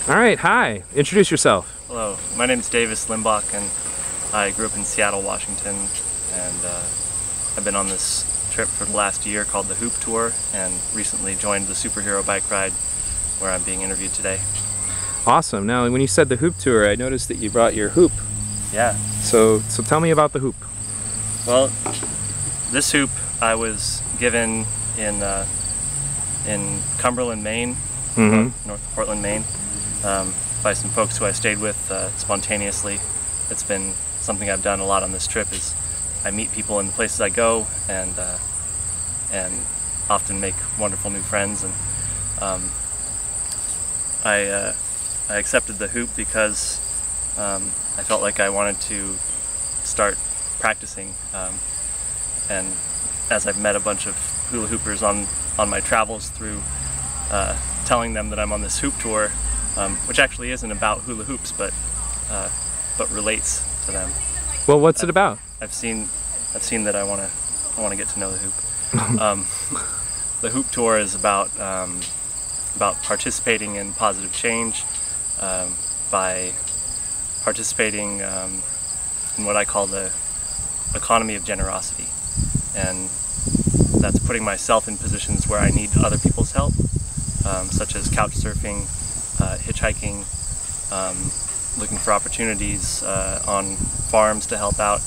All right, hi. Introduce yourself. Hello, my name is Davis Limbach, and I grew up in Seattle, Washington, and I've been on this trip for the last year called the Hoop Tour, and recently joined the superhero bike ride where I'm being interviewed today. Awesome. Now, when you said the Hoop Tour, I noticed that you brought your hoop. Yeah. So tell me about the hoop. Well, this hoop I was given in Cumberland, Maine, north of Portland, Maine, by some folks who I stayed with spontaneously. It's been something I've done a lot on this trip. Is I meet people in the places I go, and often make wonderful new friends. And I accepted the hoop because I felt like I wanted to start practicing. And as I've met a bunch of hula hoopers on my travels through telling them that I'm on this hoop tour, which actually isn't about hula hoops, but relates to them. Well, what's it about? I've seen that I want to get to know the hoop. The hoop tour is about participating in positive change by participating in what I call the economy of generosity, and that's putting myself in positions where I need other people's help, such as couch surfing, hitchhiking, looking for opportunities on farms to help out,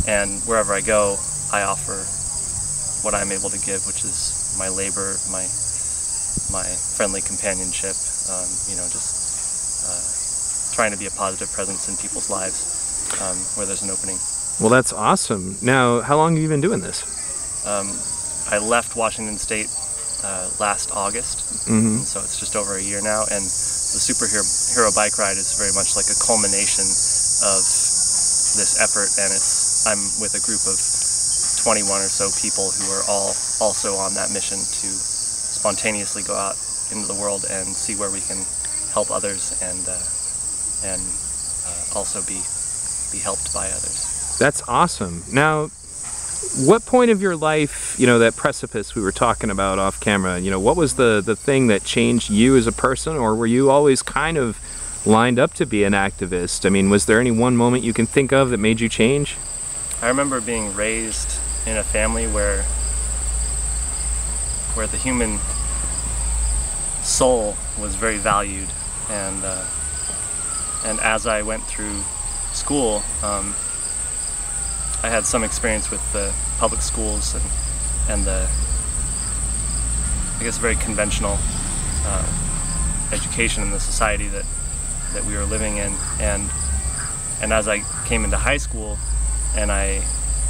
and wherever I go, I offer what I'm able to give, which is my labor, my friendly companionship, just trying to be a positive presence in people's lives where there's an opening. Well, that's awesome. Now, how long have you been doing this? I left Washington State last August, so it's just over a year now, and the superhero bike ride is very much like a culmination of this effort, and I'm with a group of 21 or so people who are all also on that mission to spontaneously go out into the world and see where we can help others and also be helped by others. That's awesome. Now, what point of your life, that precipice we were talking about off camera, what was the thing that changed you as a person, or were you always kind of lined up to be an activist? I mean, was there any one moment you can think of that made you change? I remember being raised in a family where the human soul was very valued, and as I went through school, I had some experience with the public schools and the, I guess, very conventional education in the society that we were living in, and as I came into high school, and I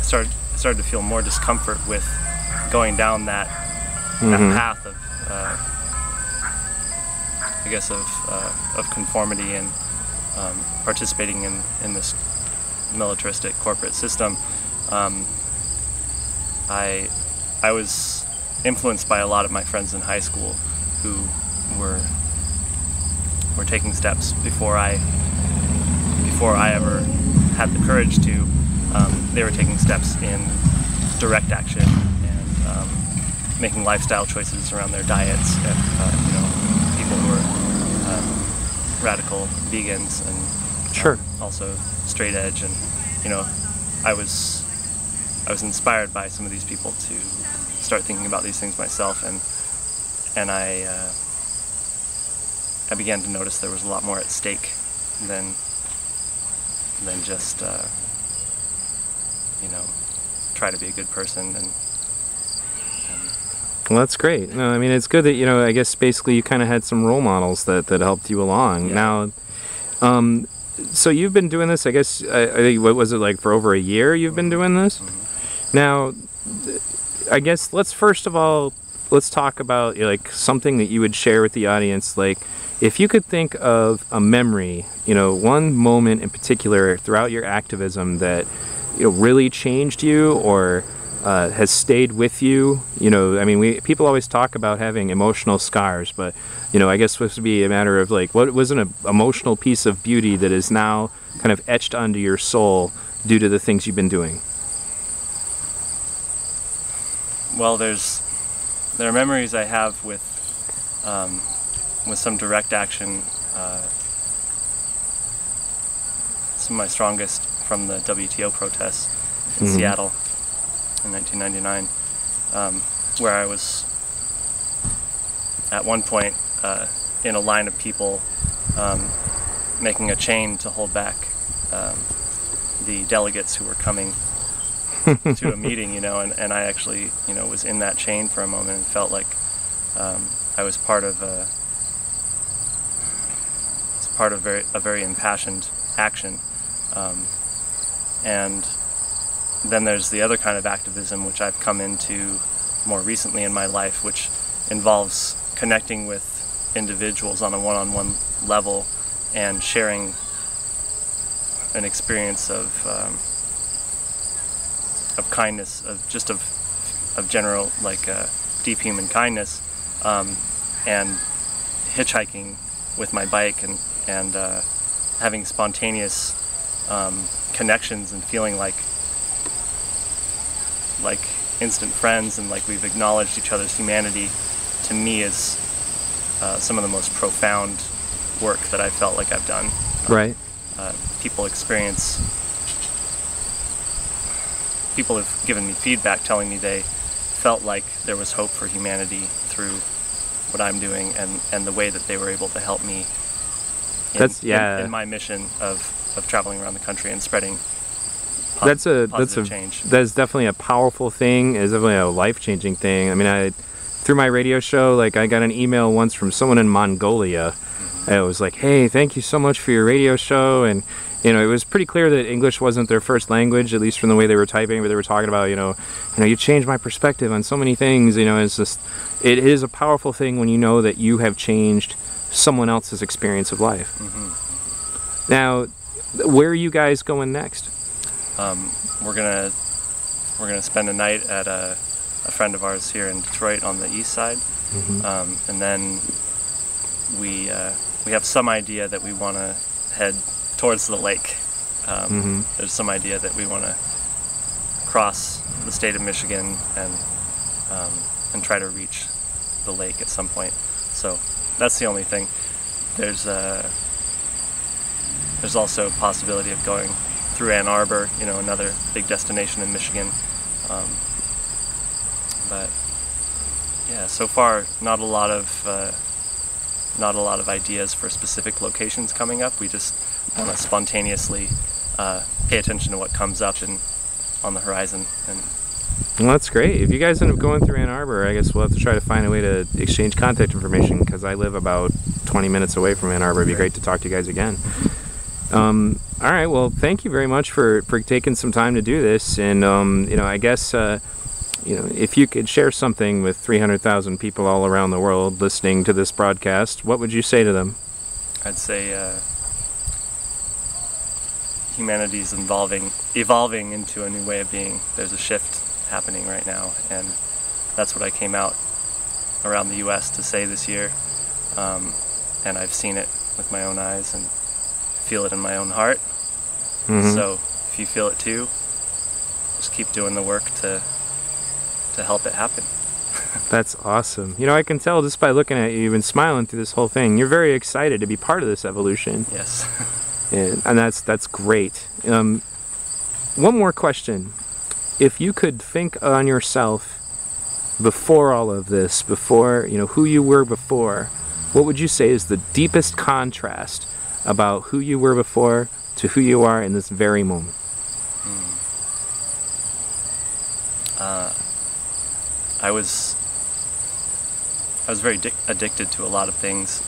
started to feel more discomfort with going down that path of I guess of conformity and participating in this militaristic corporate system. I was influenced by a lot of my friends in high school who were taking steps before I ever had the courage to. They were taking steps in direct action and making lifestyle choices around their diets, and people who were radical vegans and also straight edge, and I was inspired by some of these people to start thinking about these things myself, and I began to notice there was a lot more at stake than just try to be a good person. And well, that's great. No, I mean, it's good that I guess basically you kind of had some role models that helped you along. Yeah. Now, so you've been doing this, I guess, what was it, like for over a year you've been doing this? Now, I guess let's talk about like something that you would share with the audience. Like, if you could think of a memory, one moment in particular throughout your activism that really changed you or has stayed with you. I mean, people always talk about having emotional scars, but I guess this would be a matter of like, what was an emotional piece of beauty that is now kind of etched onto your soul due to the things you've been doing? Well, there are memories I have with with some direct action. Some of my strongest from the WTO protests in Seattle in 1999, where I was at one point in a line of people making a chain to hold back the delegates who were coming to a meeting, and I actually, was in that chain for a moment and felt like I was part of a very impassioned action. And then there's the other kind of activism which I've come into more recently in my life, which involves connecting with individuals on a one-on-one level and sharing an experience of kindness, of general, like, deep human kindness, and hitchhiking with my bike and having spontaneous connections and feeling like instant friends, and like we've acknowledged each other's humanity, to me is some of the most profound work that I felt like I've done. Right. People have given me feedback telling me they felt like there was hope for humanity through what I'm doing, and the way that they were able to help me in my mission of traveling around the country and spreading positive change. That's definitely a powerful thing. It's definitely a life-changing thing. I mean, through my radio show, like, I got an email once from someone in Mongolia. And it was like, hey, thank you so much for your radio show. And it was pretty clear that English wasn't their first language, at least from the way they were typing, but they were talking about, you changed my perspective on so many things. It's just, it is a powerful thing when you know that you have changed someone else's experience of life. Now, where are you guys going next? We're gonna spend a night at a friend of ours here in Detroit on the east side, and then we have some idea that we want to head towards the lake. There's some idea that we want to cross the state of Michigan and try to reach the lake at some point. So that's the only thing. There's also a possibility of going through Ann Arbor, another big destination in Michigan. But yeah, so far not a lot of ideas for specific locations coming up. We just want to spontaneously pay attention to what comes up on the horizon. Well, that's great. If you guys end up going through Ann Arbor, I guess we'll have to try to find a way to exchange contact information, because I live about 20 minutes away from Ann Arbor. It'd be great to talk to you guys again. All right, well, thank you very much for taking some time to do this. And, I guess, if you could share something with 300,000 people all around the world listening to this broadcast, what would you say to them? I'd say humanity's evolving into a new way of being. There's a shift happening right now, and that's what I came out around the U.S. to say this year. And I've seen it with my own eyes and feel it in my own heart. So if you feel it too, just keep doing the work to help it happen. That's awesome. I can tell just by looking at you, you've been smiling through this whole thing. You're very excited to be part of this evolution. Yes. and that's great. One more question. If you could think on yourself before all of this, before, who you were before, what would you say is the deepest contrast about who you were before to who you are in this very moment? I was very addicted to a lot of things,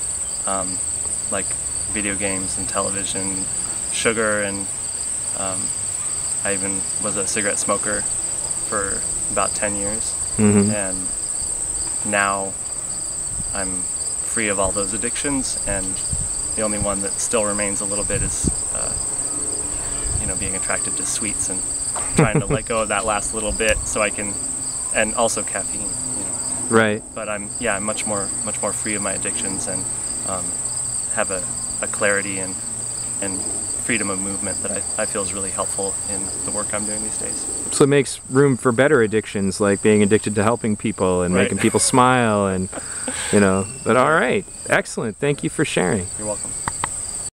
like video games and television, sugar, and I even was a cigarette smoker for about 10 years. And now I'm free of all those addictions, and the only one that still remains a little bit is being attracted to sweets and trying to let go of that last little bit so I can, and also caffeine, Right. But I'm much more free of my addictions, and have a clarity and freedom of movement that I feel is really helpful in the work I'm doing these days. So it makes room for better addictions, like being addicted to helping people and Right. making people smile, and but all right, excellent. Thank you for sharing. You're welcome.